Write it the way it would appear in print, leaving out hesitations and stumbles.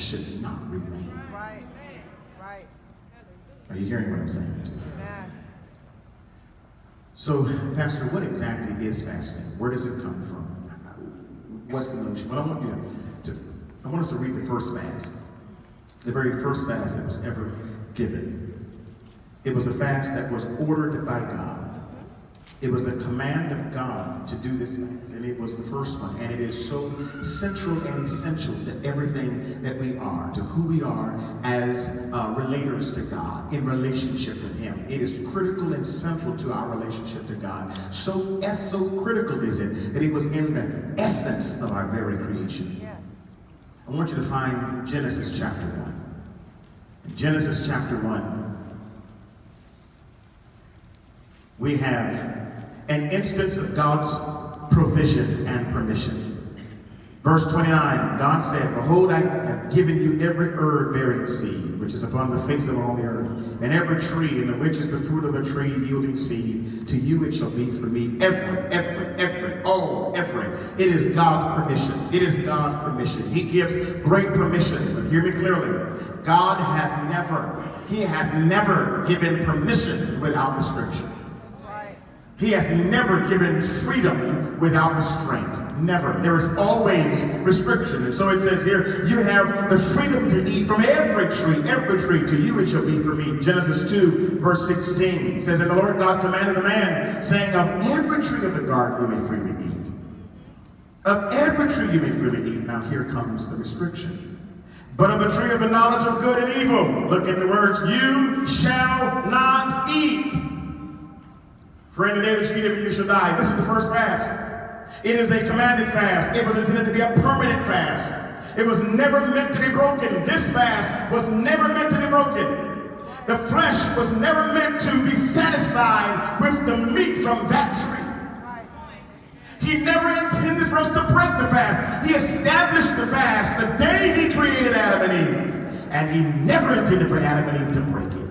should not remain. Right. Right. Are you hearing what I'm saying? Amen. So, Pastor, what exactly is fasting? Where does it come from? What's the notion? Well, I want us to read the first fast. The very first fast that was ever given. It was a fast that was ordered by God. It was a command of God to do this fast, and it was the first one. And it is so central and essential to everything that we are, to who we are as relators to God, in relationship with Him. It is critical and central to our relationship to God. So critical is it that it was in the essence of our very creation. Yes. I want you to find Genesis chapter 1. In Genesis chapter 1, we have an instance of God's provision and permission. Verse 29, God said, behold, I have given you every herb bearing seed, which is upon the face of all the earth, and every tree, in the which is the fruit of the tree yielding seed. To you it shall be for me every. It is God's permission. It is God's permission. He gives great permission, but hear me clearly. God has never given permission without restriction. He has never given freedom without restraint. Never. There is always restriction. And so it says here, you have the freedom to eat from every tree. To you it shall be for me. Genesis 2, verse 16 says, and the Lord God commanded the man, saying, of every tree of the garden you may freely eat. Of every tree you may freely eat. Now here comes the restriction. But of the tree of the knowledge of good and evil, look at the words, you shall not eat. For in the day that you eat of it, you shall die. This is the first fast. It is a commanded fast. It was intended to be a permanent fast. It was never meant to be broken. This fast was never meant to be broken. The flesh was never meant to be satisfied with the meat from that tree. He never intended for us to break the fast. He established the fast the day He created Adam and Eve. And He never intended for Adam and Eve to break it.